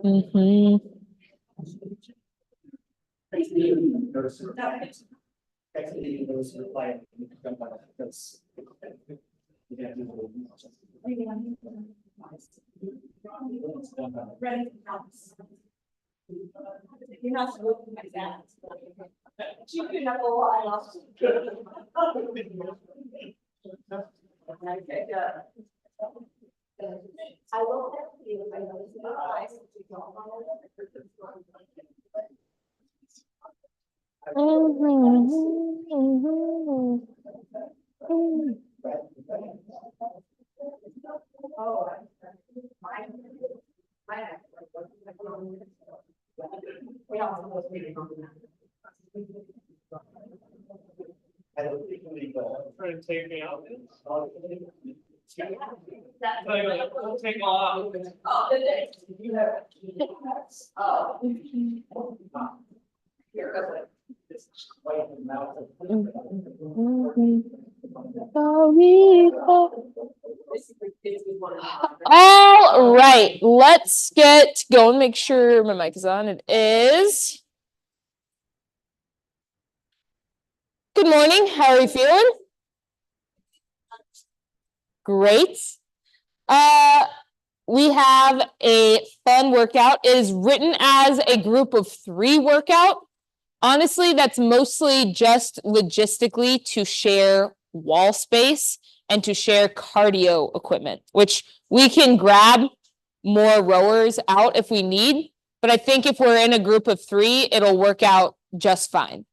Mm-hmm. You're not looking like that. You can have a while. I will have you, I know it's not eyes. Trying to take me out. Take off. All right, let's get going. Make sure my mic is on. It is. Good morning. How are you feeling? Great. We have a fun workout. It is written as a group of 3 workout. Honestly, that's mostly just logistically to share wall space and to share cardio equipment, which we can grab more rowers out if we need. But I think if we're in a group of 3, it'll work out just fine.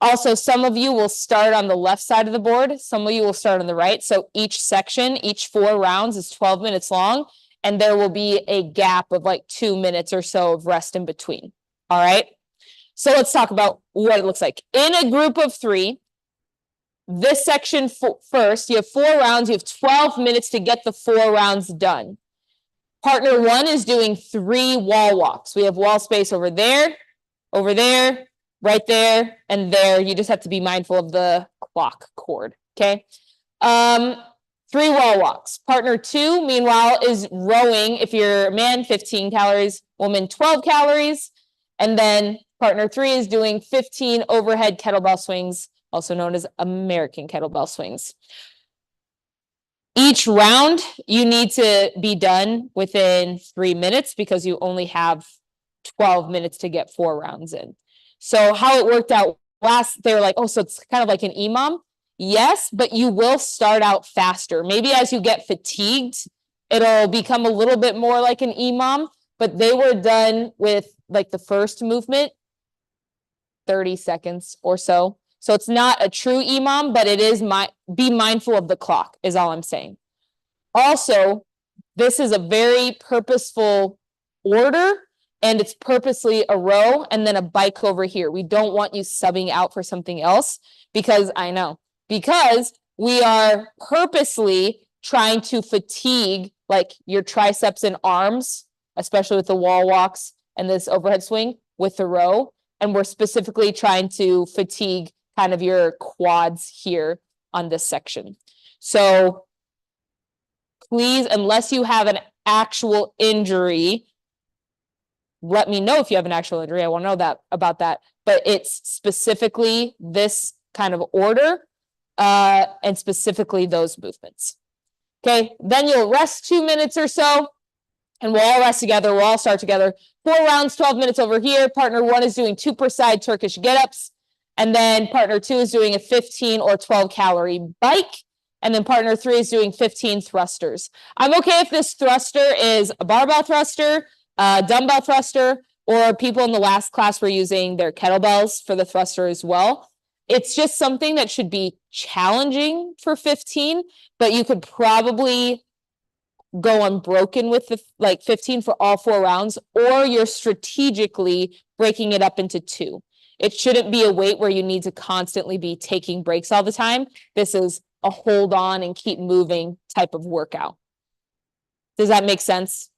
Also, some of you will start on the left side of the board. Some of you will start on the right. So each section, each 4 rounds is 12 minutes long. And there will be a gap of like 2 minutes or so of rest in between. All right. So let's talk about what it looks like. In a group of 3, this section first, you have 4 rounds. You have 12 minutes to get the 4 rounds done. Partner 1 is doing 3 wall walks. We have wall space over there, right there, and there. You just have to be mindful of the clock cord, okay? 3 wall walks. Partner 2, meanwhile, is rowing. If you're a man, 15 calories, woman, 12 calories. And then partner 3 is doing 15 overhead kettlebell swings, also known as American kettlebell swings. Each round, you need to be done within 3 minutes because you only have 12 minutes to get 4 rounds in. So how it worked out last, they were like, oh, so it's kind of like an EMOM. Yes, but you will start out faster. Maybe as you get fatigued, it'll become a little bit more like an EMOM, but they were done with like the first movement, 30 seconds or so. So it's not a true EMOM, but it is be mindful of the clock is all I'm saying. Also, this is a very purposeful order. And it's purposely a row and then a bike over here. We don't want you subbing out for something else because we are purposely trying to fatigue like your triceps and arms, especially with the wall walks and this overhead swing with the row. And we're specifically trying to fatigue kind of your quads here on this section. So please, unless you have an actual injury, let me know if you have an actual injury. I want to know about that. But it's specifically this kind of order and specifically those movements. Okay, then you'll rest 2 minutes or so and we'll all rest together. We'll all start together. 4 rounds, 12 minutes over here. Partner 1 is doing 2 per side Turkish get-ups. And then partner 2 is doing a 15 or 12 calorie bike. And then partner 3 is doing 15 thrusters. I'm okay if this thruster is a barbell thruster, dumbbell thruster, or people in the last class were using their kettlebells for the thruster as well. It's just something that should be challenging for 15, but you could probably go unbroken with the 15 for all 4 rounds, or you're strategically breaking it up into 2. It shouldn't be a weight where you need to constantly be taking breaks all the time. This is a hold on and keep moving type of workout. Does that make sense?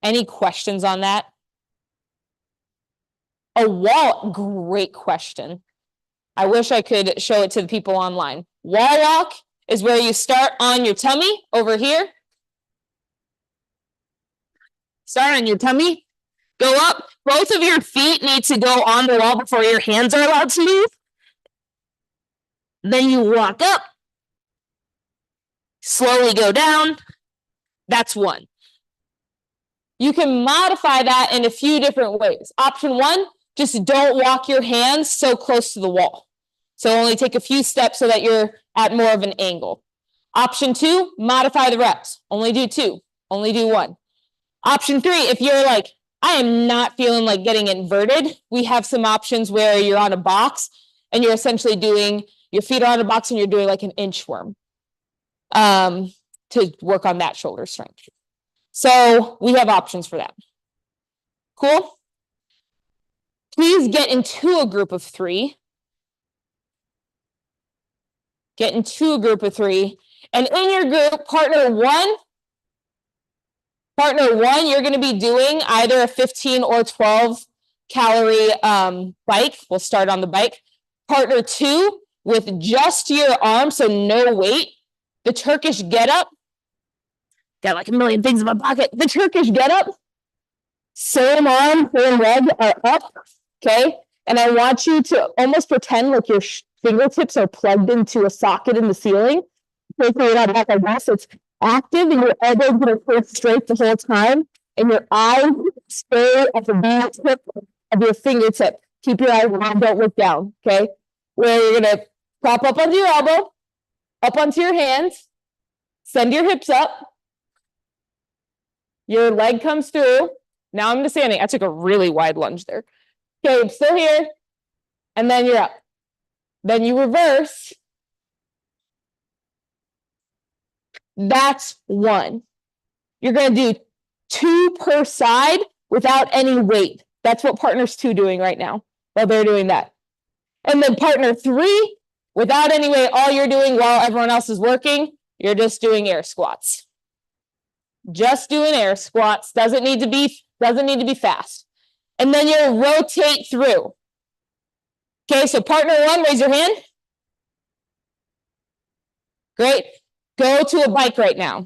Any questions on that? A wall, great question. I wish I could show it to the people online. Wall walk is where you start on your tummy over here. Start on your tummy. Go up. Both of your feet need to go on the wall before your hands are allowed to move. Then you walk up. Slowly go down. That's one. You can modify that in a few different ways. Option one, just don't walk your hands so close to the wall. So only take a few steps so that you're at more of an angle. Option two, modify the reps. Only do 2, only do 1. Option three, if you're like, I am not feeling like getting inverted, we have some options where you're on a box and you're essentially doing, your feet are on a box and you're doing like an inchworm to work on that shoulder strength. So we have options for that. Cool? Please get into a group of 3. Get into a group of 3. And in your group, partner one, you're going to be doing either a 15 or 12 calorie bike. We'll start on the bike. Partner 2, with just your arms, so no weight. The Turkish get up. Got like a million things in my pocket. The Turkish get up. Same arm, same leg are up. Okay. And I want you to almost pretend like your fingertips are plugged into a socket in the ceiling. Basically, you're not back like this. It's active, and your elbows are going to pull straight the whole time. And your eyes stay at the tip of your fingertip. Keep your eyes on, don't look down. Okay. Where you're going to prop up onto your elbow, up onto your hands, send your hips up. Your leg comes through. Now I'm just standing. I took a really wide lunge there. Okay, I'm still here. And then you're up. Then you reverse. That's 1. You're going to do 2 per side without any weight. That's what partner's 2 doing right now while they're doing that. And then partner 3, without any weight, all you're doing while everyone else is working, you're just doing air squats. Just doing air squats. Doesn't need to be fast. And then you'll rotate through. Okay, so partner 1, raise your hand. Great. Go to a bike right now.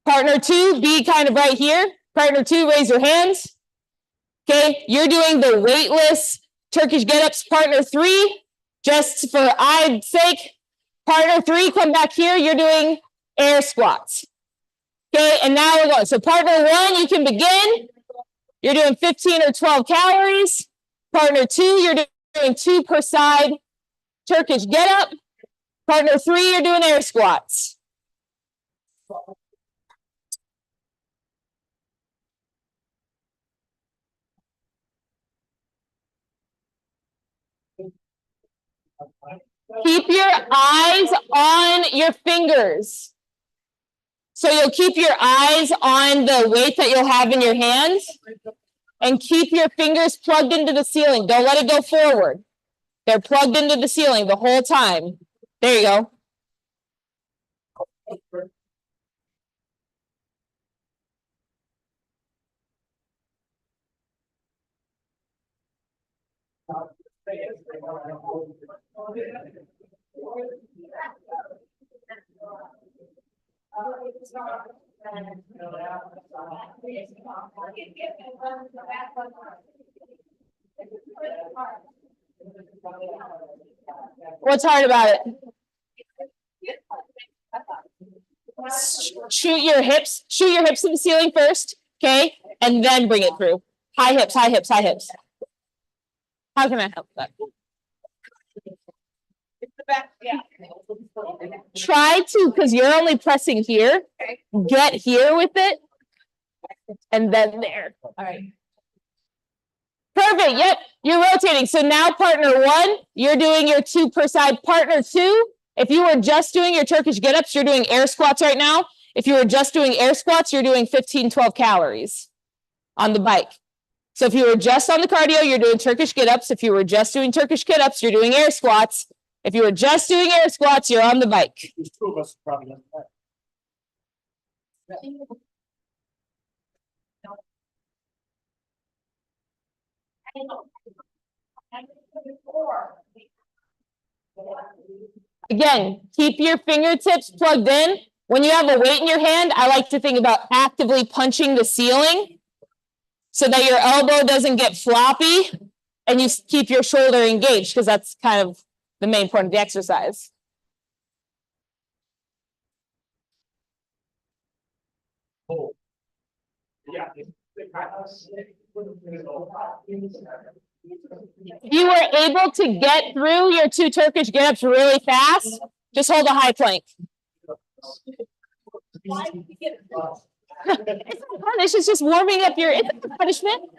Partner 2, be kind of right here. Partner 2, raise your hands. Okay, you're doing the weightless Turkish get-ups. Partner 3, just for I's sake, partner 3, come back here. You're doing air squats. Okay, and now we're going. So partner 1, you can begin. You're doing 15 or 12 calories. Partner 2, you're doing 2 per side Turkish get-up. Partner 3, you're doing air squats. Keep your eyes on your fingers. So you'll keep your eyes on the weight that you'll have in your hands and keep your fingers plugged into the ceiling. Don't let it go forward. They're plugged into the ceiling the whole time. There you go. What's hard about it? Shoot your hips to the ceiling first, okay? And then bring it through. High hips, high hips, high hips. How can I help that? Try to, because you're only pressing here, get here with it, and then there. All right. Perfect. Yep. You're rotating. So now partner 1, you're doing your 2 per side. Partner 2, if you were just doing your Turkish get-ups, you're doing air squats right now. If you were just doing air squats, you're doing 15, 12 calories on the bike. So if you were just on the cardio, you're doing Turkish get-ups. If you were just doing Turkish get-ups, you're doing air squats. If you were just doing air squats, you're on the bike. There's 2 of us probably. Again, keep your fingertips plugged in. When you have a weight in your hand, I like to think about actively punching the ceiling so that your elbow doesn't get floppy and you keep your shoulder engaged, because that's kind of the main point of the exercise. Yeah. If you were able to get through your 2 Turkish get-ups really fast, just hold a high plank. Why did you get it? It's not fun, it's just warming up your, it's not punishment.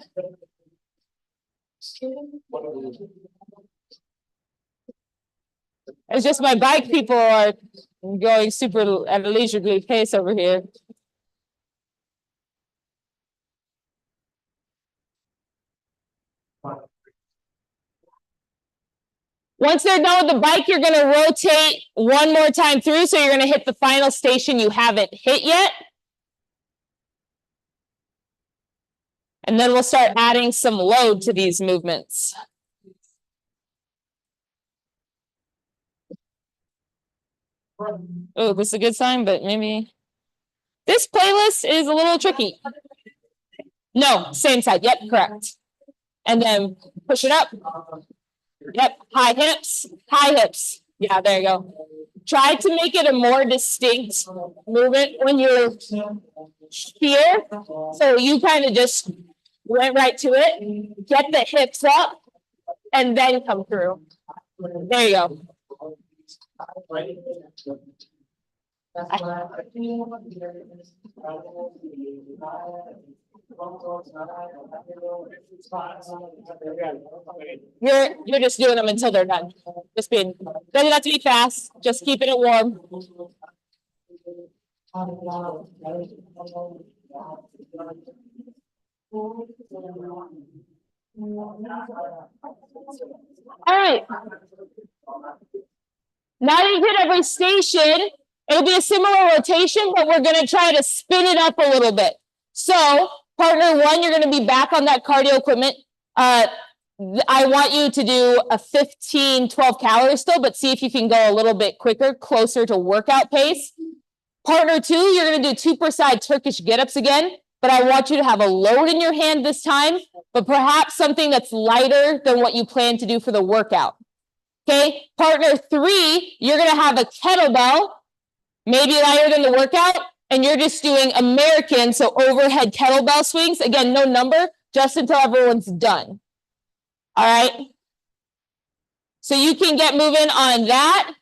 It's just my bike people are going super at a leisurely pace over here. Once they're done with the bike, you're gonna rotate one more time through, so you're gonna hit the final station you haven't hit yet. And then we'll start adding some load to these movements. Oh, this is a good sign, but maybe this playlist is a little tricky. No, same side. Yep, correct. And then push it up. Yep, high hips, high hips. Yeah, there you go. Try to make it a more distinct movement when you're here. So you kind of just went right to it. Get the hips up and then come through. There you go. You're just doing them until they're done. Just being, doesn't have to be fast, just keeping it warm. All right. Now you hit every station, it'll be a similar rotation, but we're gonna try to spin it up a little bit. So partner 1, you're gonna be back on that cardio equipment. I want you to do a 12 calories still, but see if you can go a little bit quicker, closer to workout pace. Partner 2, you're gonna do 2 per side Turkish get-ups again, but I want you to have a load in your hand this time, but perhaps something that's lighter than what you plan to do for the workout. Okay, partner 3, you're gonna have a kettlebell, maybe lighter than the workout, and you're just doing American, so overhead kettlebell swings. Again, no number, just until everyone's done. All right. So you can get moving on that.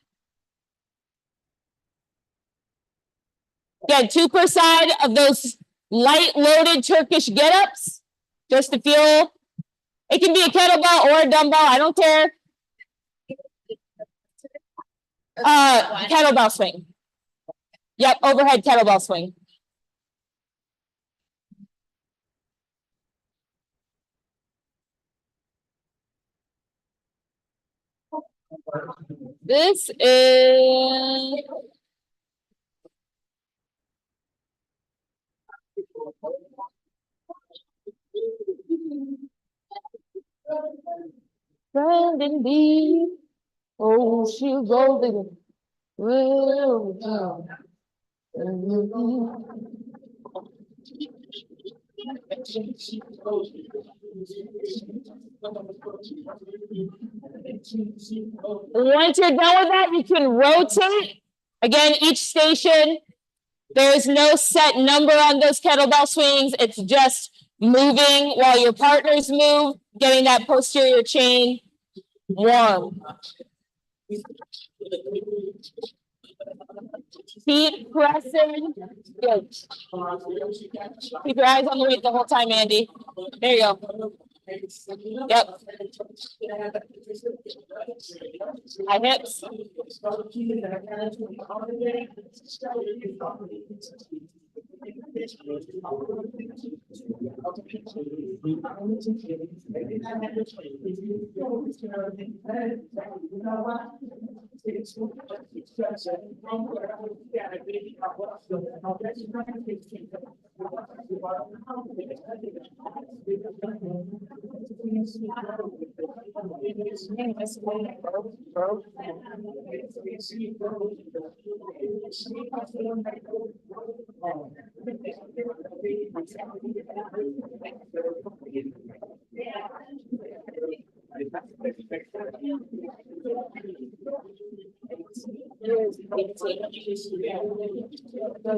Again, 2 per side of those light loaded Turkish get-ups, just to feel, it can be a kettlebell or a dumbbell, I don't care. Kettlebell swing. Yep, overhead kettlebell swing. This is Brandon B. Oh, she's golden. Once you're done with that, you can rotate. Again, each station, there's no set number on those kettlebell swings. It's just moving while your partners move, getting that posterior chain warm. Keep pressing. Good. Keep your eyes on the weight the whole time, Andy. There you go. Yep. High hips.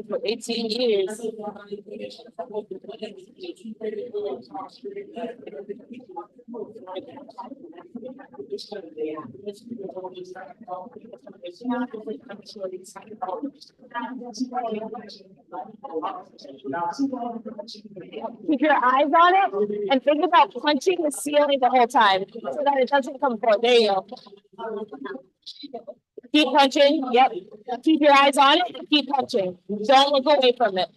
For 18 years. Keep your eyes on it and think about punching the ceiling the whole time so that it doesn't come forward. There you go. Keep punching. Yep. Keep your eyes on it and keep punching. Don't look away from it.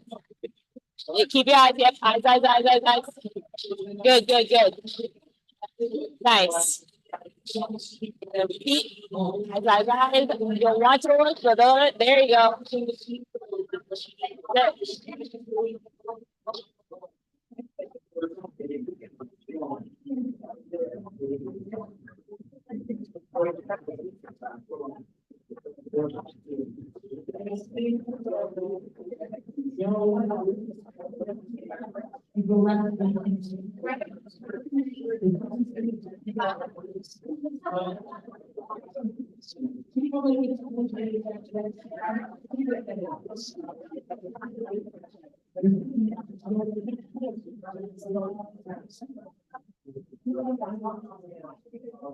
Keep your eyes. Yep. Eyes, eyes, eyes, eyes, eyes. Good, good, good. Nice. Repeat. Eyes, eyes, eyes. You don't want to look, but there you go. Good.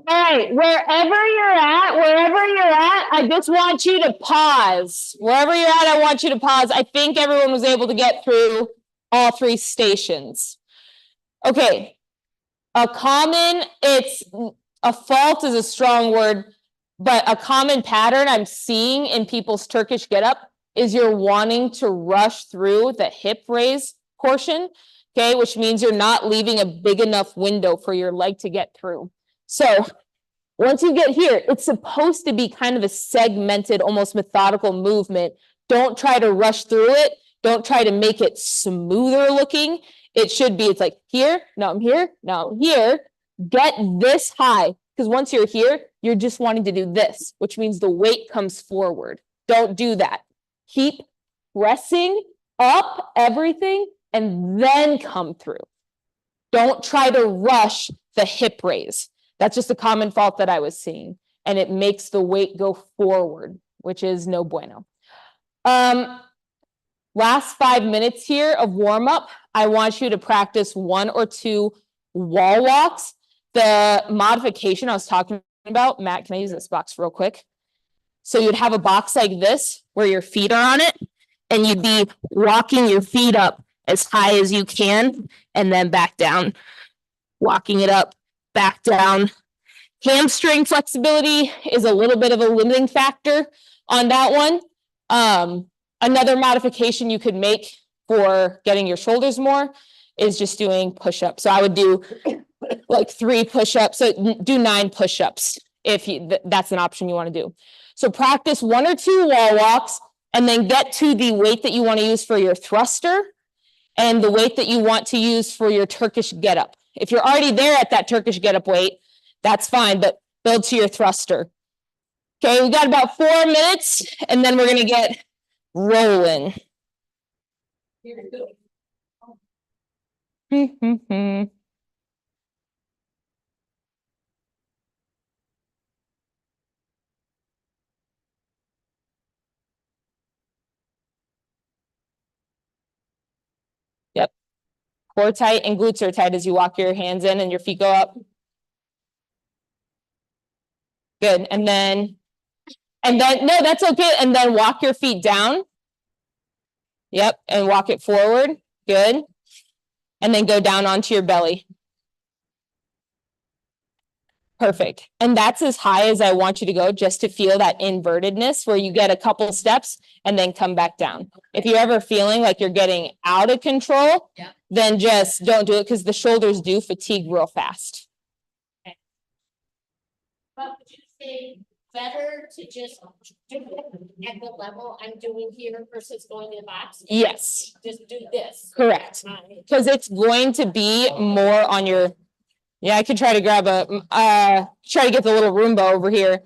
All right, wherever you're at, I just want you to pause. Wherever you're at, I want you to pause. I think everyone was able to get through all 3 stations. Okay. A fault is a strong word, but a common pattern I'm seeing in people's Turkish getup is you're wanting to rush through the hip raise portion, okay, which means you're not leaving a big enough window for your leg to get through. So once you get here, it's supposed to be kind of a segmented, almost methodical movement. Don't try to rush through it. Don't try to make it smoother looking. It should be, it's like here, now I'm here, now I'm here. Get this high, because once you're here, you're just wanting to do this, which means the weight comes forward. Don't do that. Keep pressing up everything and then come through. Don't try to rush the hip raise. That's just a common fault that I was seeing. And it makes the weight go forward, which is no bueno. Last 5 minutes here of warm up, I want you to practice 1 or 2 wall walks. The modification I was talking about, Matt, can I use this box real quick? So you'd have a box like this where your feet are on it and you'd be walking your feet up as high as you can and then back down, walking it up, back down. Hamstring flexibility is a little bit of a limiting factor on that one. Another modification you could make for getting your shoulders more is just doing push-ups. So I would do like 3 push-ups. So do 9 push-ups if that's an option you want to do. So practice 1 or 2 wall walks and then get to the weight that you want to use for your thruster and the weight that you want to use for your Turkish getup. If you're already there at that Turkish getup weight, that's fine, but build to your thruster. Okay, we got about 4 minutes and then we're going to get rolling. Yep. Core tight and glutes are tight as you walk your hands in and your feet go up. Good. And then, no, that's okay. And then walk your feet down. Yep. And walk it forward. Good. And then go down onto your belly. Perfect. And that's as high as I want you to go, just to feel that invertedness where you get a couple steps and then come back down. If you're ever feeling like you're getting out of control, Yeah. then just don't do it because the shoulders do fatigue real fast. But would you say better to just do it at the level I'm doing here versus going to the box? Yes, Just do this. correct. Because it's going to be more on your, yeah, I could try to grab try to get the little Roomba over here.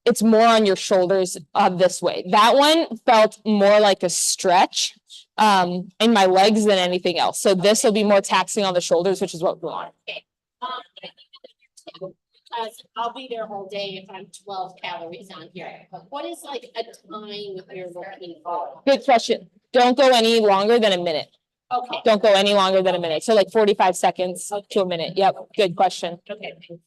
It's more on your shoulders this way. That one felt more like a stretch in my legs than anything else. So this will be more taxing on the shoulders, which is what we want. Because I'll be there all day if I'm 12 calories on here. But what is like a time you're looking for? Good question. Don't go any longer than a minute. Okay. Don't go any longer than a minute. So like 45 seconds to a minute. Yep, good question. Okay. Okay.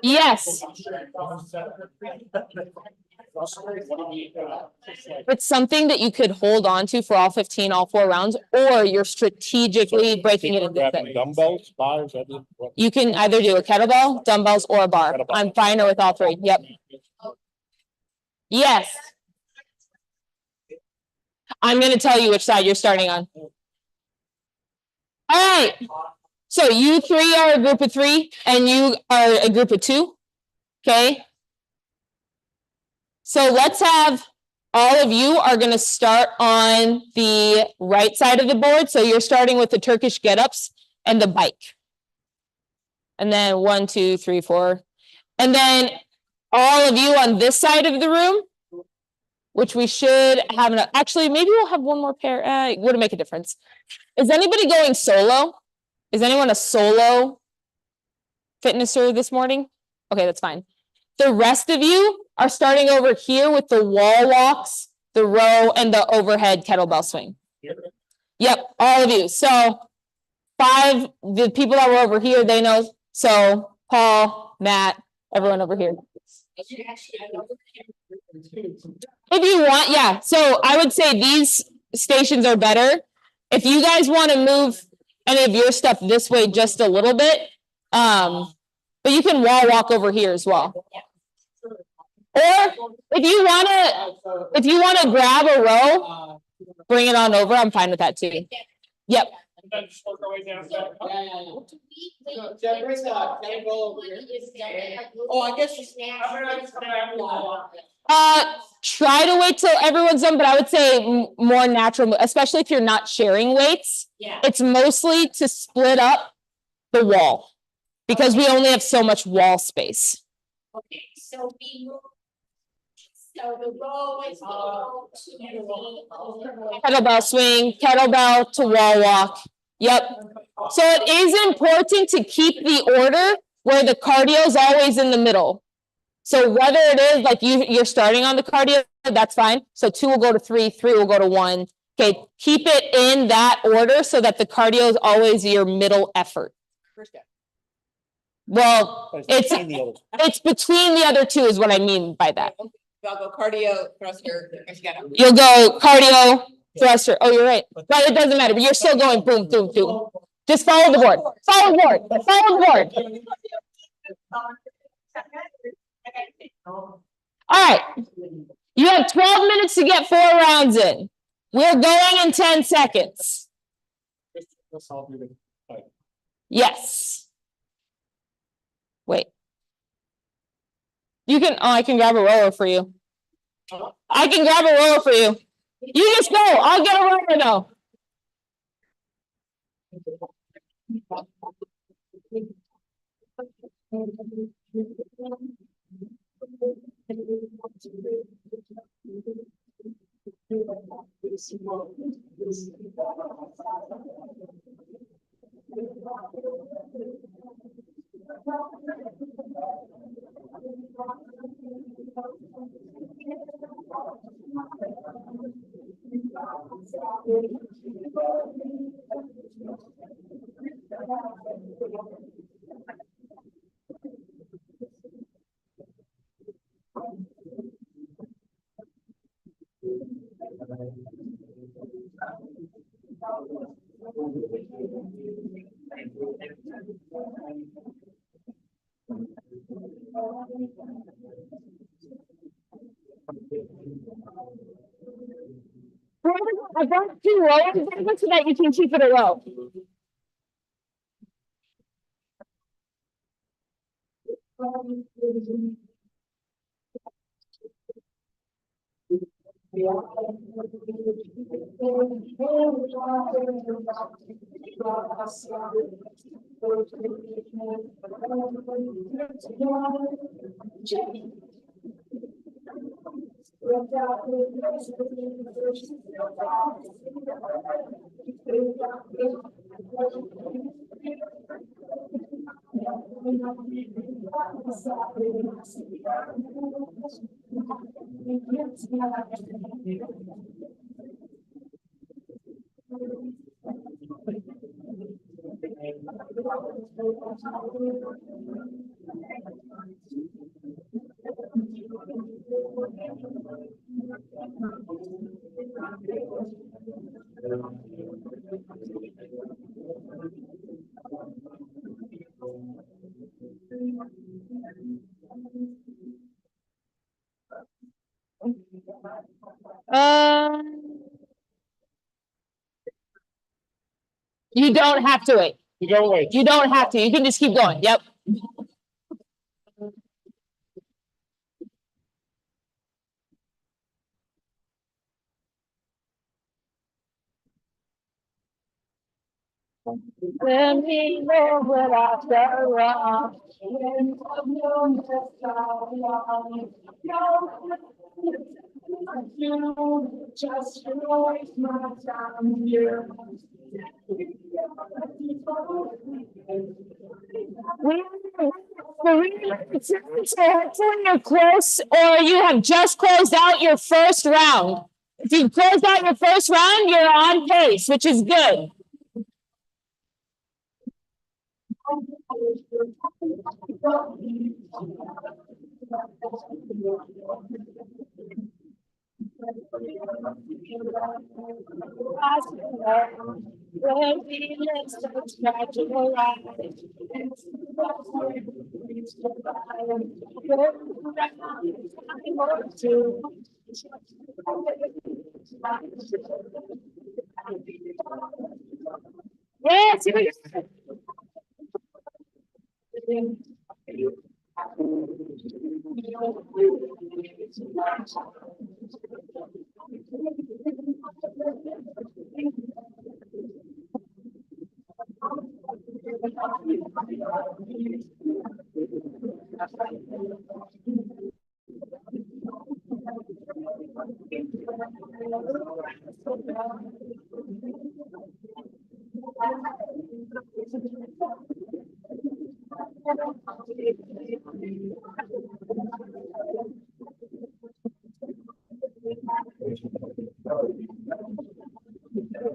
Yes, it's something that you could hold on to for all 15, all 4 rounds, or you're strategically breaking it into Grabbing six. dumbbells, bars, I did. what- You can either do a kettlebell, dumbbells, or a bar. I'm fine with all 3. Yep. Yes. I'm gonna tell you which side you're starting on. All right. So you 3 are a group of 3 and you are a group of 2. Okay. So let's have all of you are gonna start on the right side of the board. So you're starting with the Turkish get-ups and the bike. And then 1, 2, 3, 4. And then all of you on this side of the room, which we should have, actually, maybe we'll have one more pair. It wouldn't make a difference. Is anybody going solo? Is anyone a solo fitnesser this morning? Okay, that's fine. The rest of you are starting over here with the wall walks, the row, and the overhead kettlebell swing. Yep, all of you. So 5, the people that were over here, they know. So Paul, Matt, everyone over here. If you want, yeah. So I would say these stations are better. If you guys want to move any of your stuff this way just a little bit, but you can wall walk over here as well. Or if you want to grab a row, bring it on over. I'm fine with that too. Yep. Oh, I guess she's. Try to wait till everyone's done, but I would say more natural, especially if you're not sharing weights. Yeah. It's mostly to split up the wall because we only have so much wall space. Okay, so we move. So the row is go to the. Kettlebell swing, kettlebell to wall walk. Yep. So it is important to keep the order where the cardio is always in the middle. So whether it is like you're starting on the cardio, that's fine. So 2 will go to 3, 3 will go to 1. Okay, keep it in that order so that the cardio is always your middle effort. Well, it's between the other 2 is what I mean by that. I'll go cardio, thruster. You'll go cardio, thruster. Oh, you're right. But it doesn't matter, but you're still going boom, boom, boom. Just follow the board. Follow the board. Follow the board. All right. You have 12 minutes to get 4 rounds in. We're going in 10 seconds. Yes. Wait. You can, I can grab a roller for you. I can grab a roller for you. You just go. I'll get a roller though. I brought two low so that you can keep it low. You don't have to wait. You don't wait. You don't have to. You can just keep going. Yep. Let me know what I've done wrong. Hopefully you're close, or you have just closed out your first round. If you closed out your first round, you're on pace, which is good. Yes.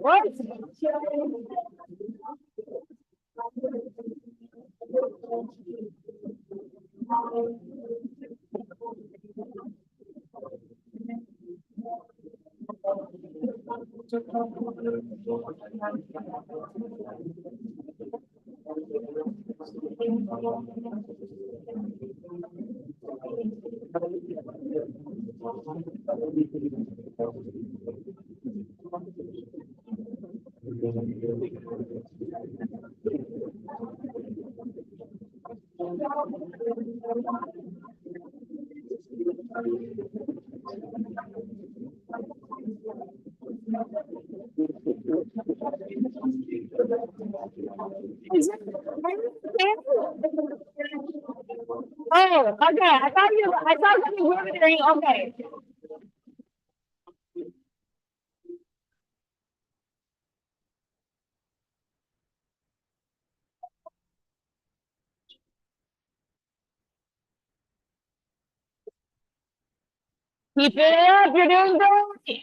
What? Oh, okay. I thought you were wondering, okay. Keep it up, you're doing great.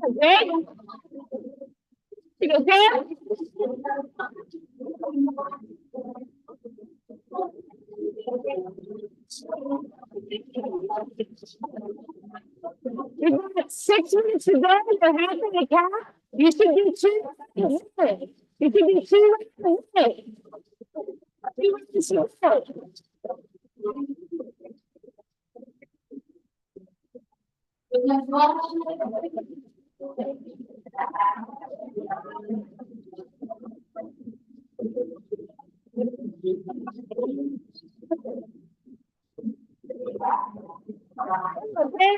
Okay? You okay? You got 6 minutes to go, you're having a cat, you should do 2 rounds. You can do 2 rounds. 2 rounds. Okay?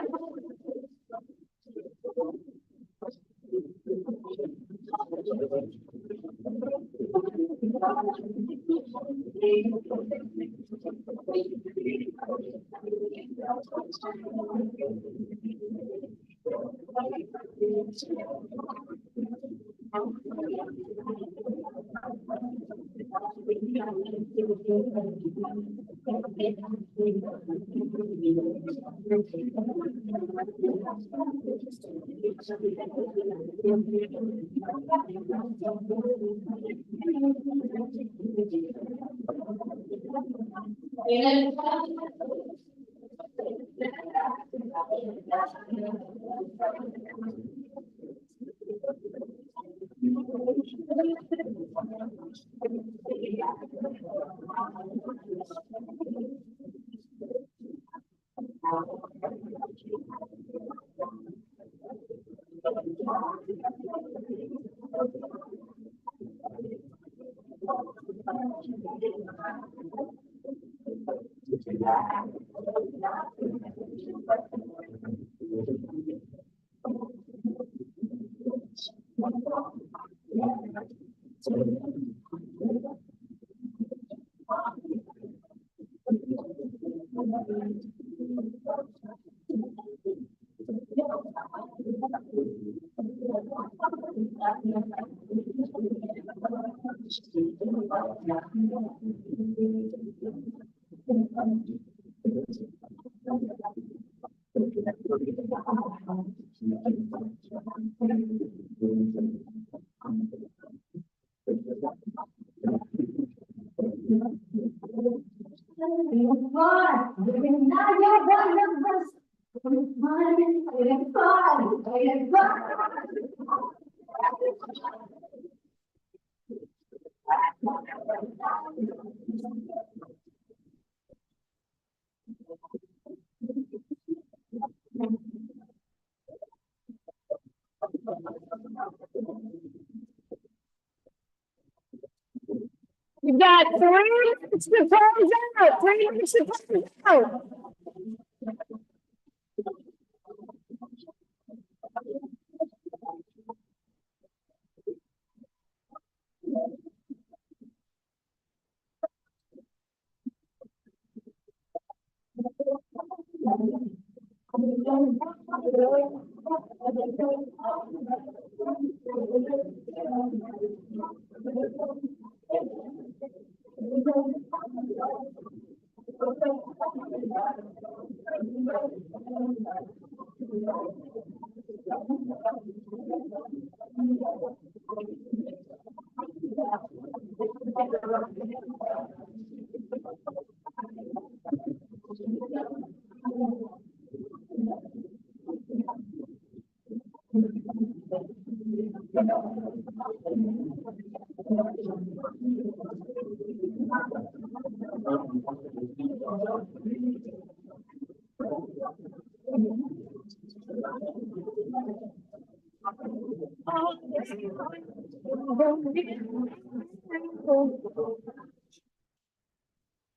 You got 3 minutes to close out. 3 minutes to close out.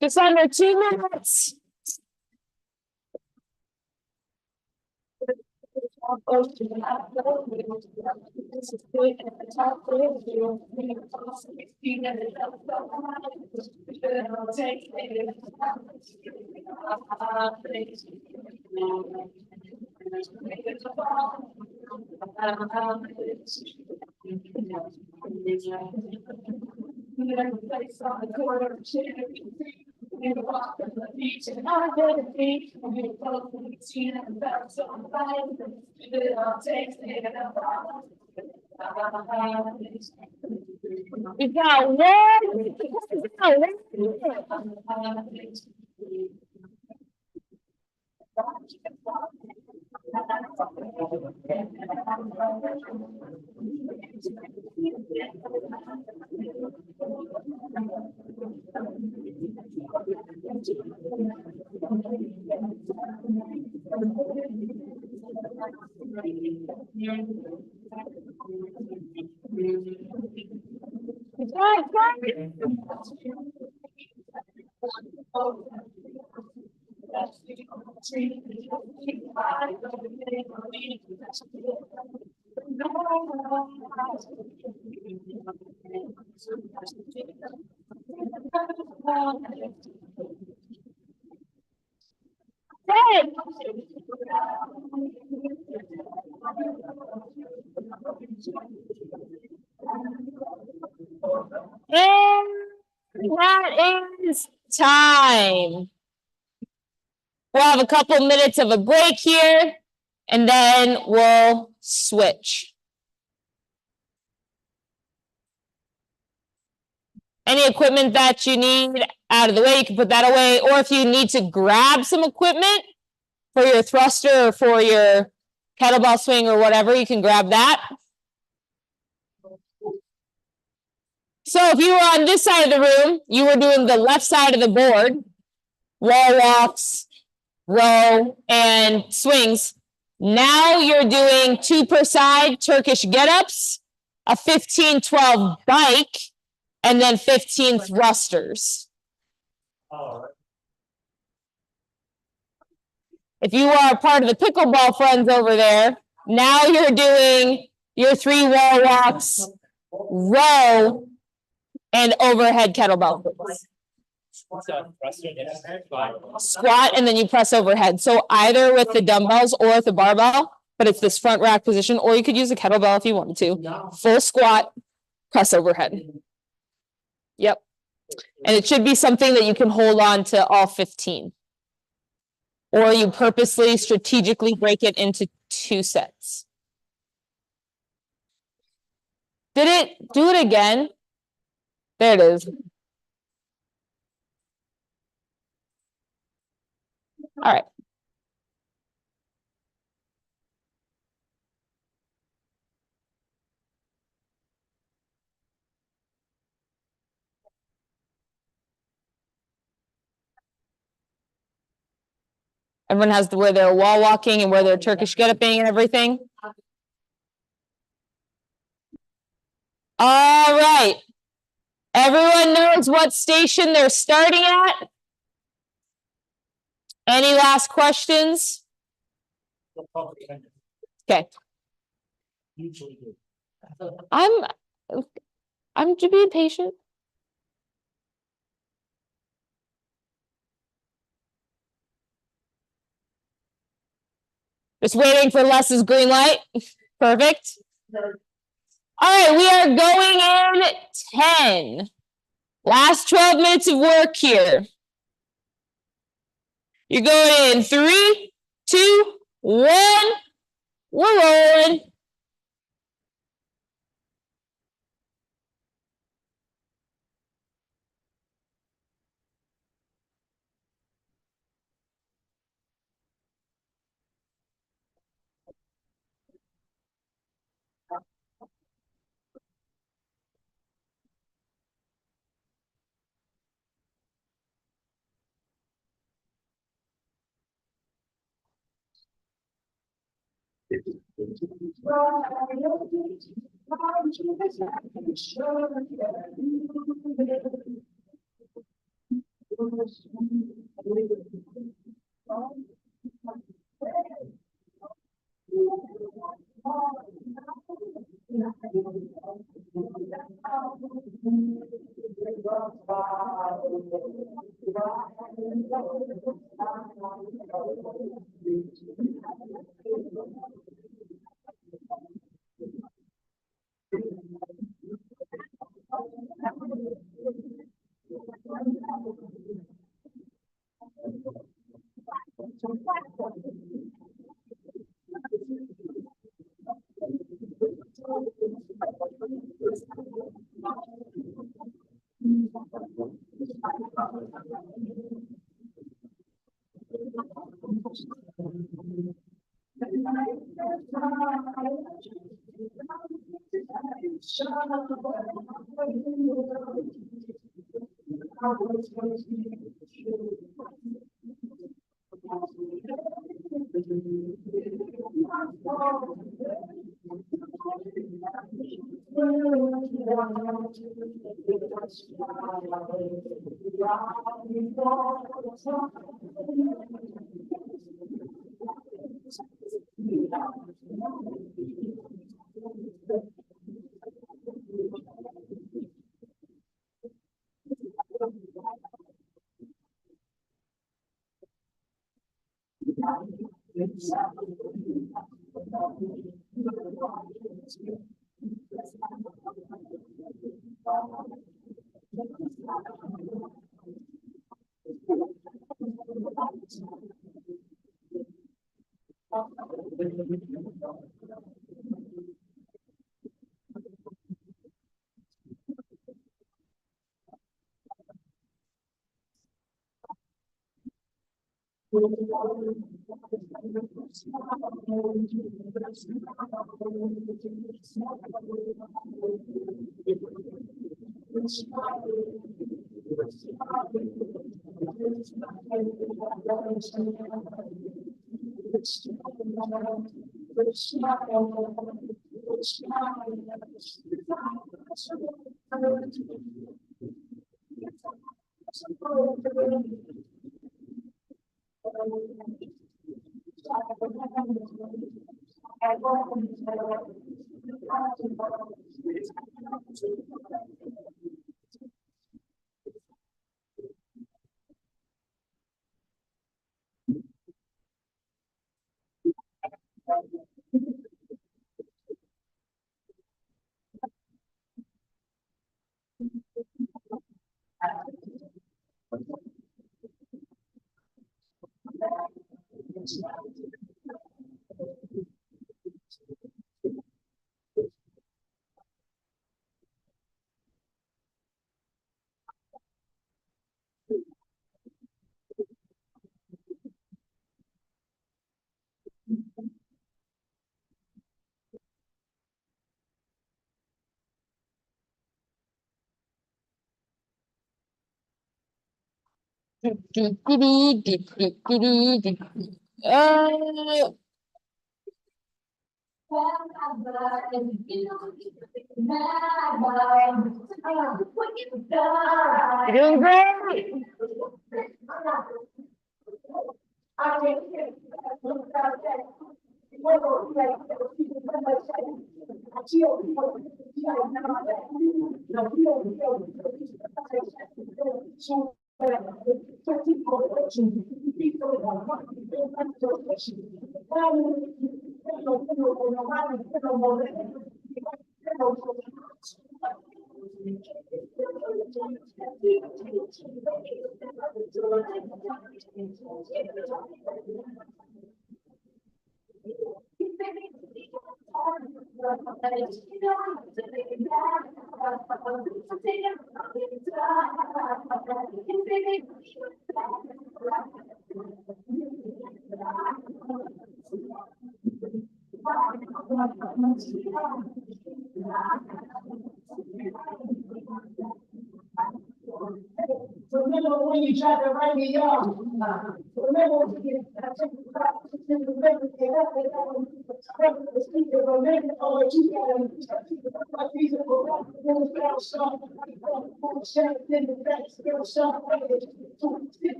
Just under 2 minutes. We got one. And that is time. We'll have a couple minutes of a break here, and then we'll switch. Any equipment that you need out of the way, you can put that away, or if you need to grab some equipment for your thruster or for your kettlebell swing or whatever, you can grab that. So if you were on this side of the room, you were doing the left side of the board, wall walks, row, and swings. Now you're doing 2 per side Turkish get-ups, a 15-12 bike, and then 15 thrusters. If you are part of the pickleball friends over there, now you're doing your 3 wall walks, row, and overhead kettlebell. Squat, and then you press overhead. So either with the dumbbells or with the barbell, but it's this front rack position, or you could use a kettlebell if you wanted to. Full squat, press overhead. Yep. And it should be something that you can hold on to all 15. Or you purposely, strategically break it into 2 sets. Did it do it again? There it is. All right. Everyone has where they're wall walking and where they're Turkish get-upping and everything. All right. Everyone knows what station they're starting at? Any last questions? Okay. I'm just being patient. Just waiting for Les's green light. Perfect. All right, we are going in 10. Last 12 minutes of work here. You're going in 3, 2, 1. We're rolling. You're doing great. Remember when you tried to write me off? Remember when you remember all that you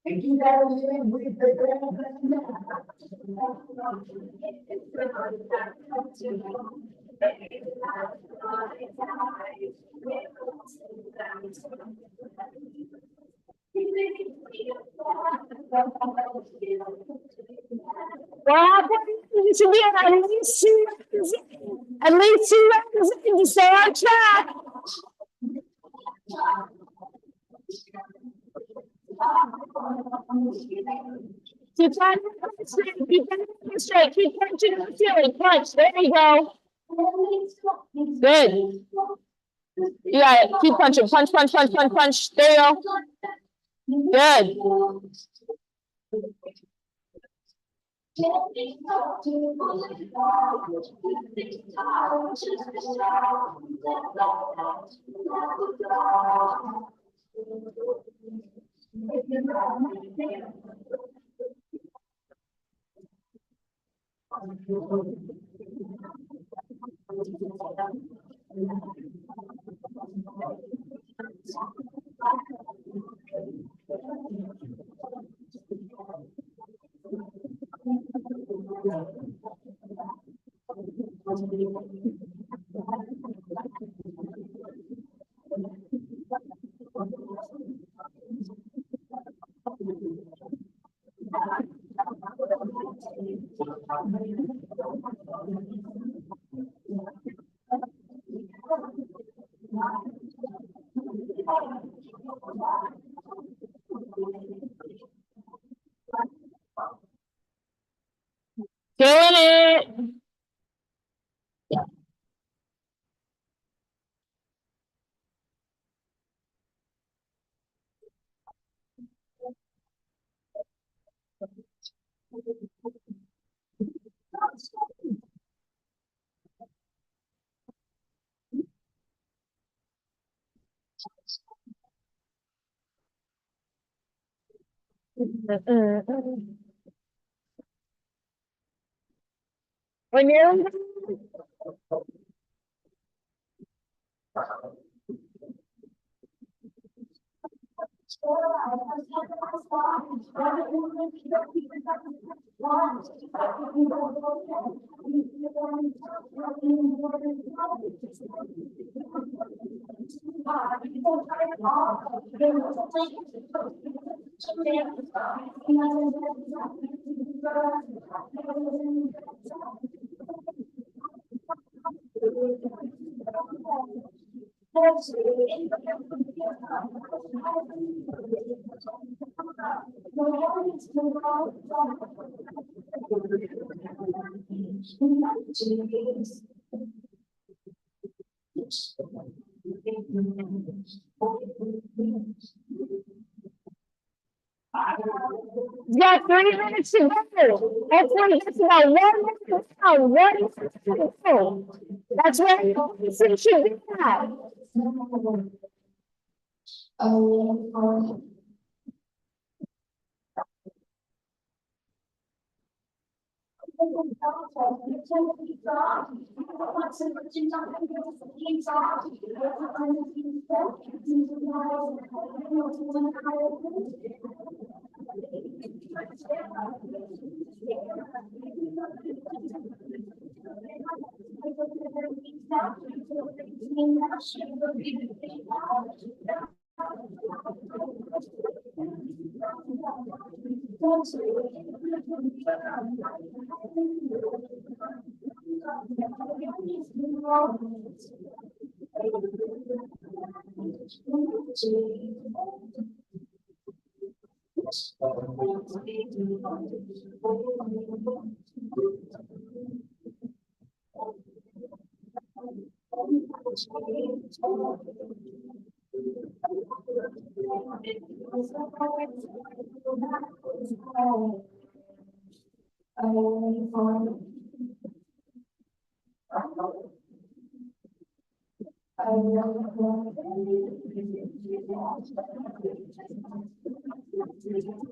and you gotta live with the What happened? You should be at least 2 rounds in. At least 2 rounds in to stay on track. Keep on, keep on straight, keep punching the ceiling, punch, there you go. Good. You got it, keep punching, punch, punch, punch, punch, punch, there you go. Good. Doing it. When you're you got 3 minutes to go. Hopefully it's about 1 minute down, 1 minute to go. That's where you should be at.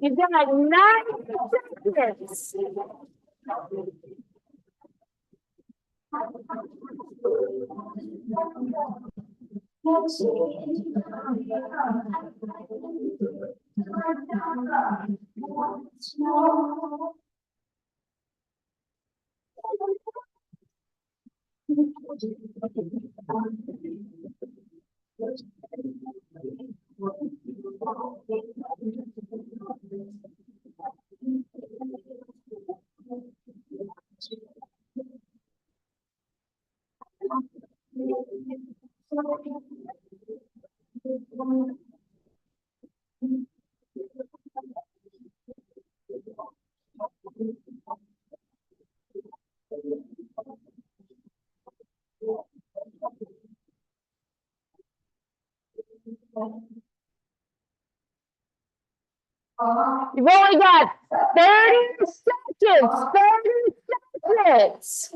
You've got 9 seconds. You've only got 30 seconds, 30 seconds.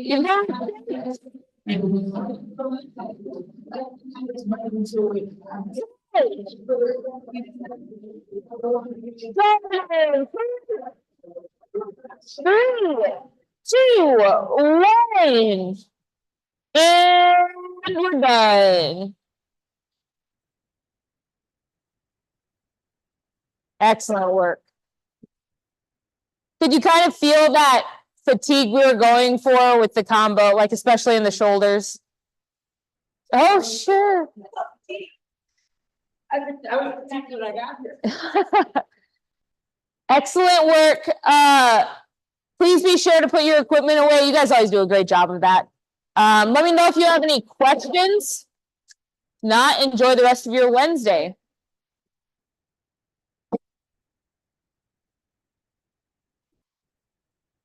You've got seven, 3, 2, 1. And we're done. Excellent work. Did you kind of feel that fatigue we were going for with the combo, like especially in the shoulders? Oh, sure. I was thinking when I got here. Excellent work. Please be sure to put your equipment away. You guys always do a great job of that. Let me know if you have any questions. Not enjoy the rest of your Wednesday.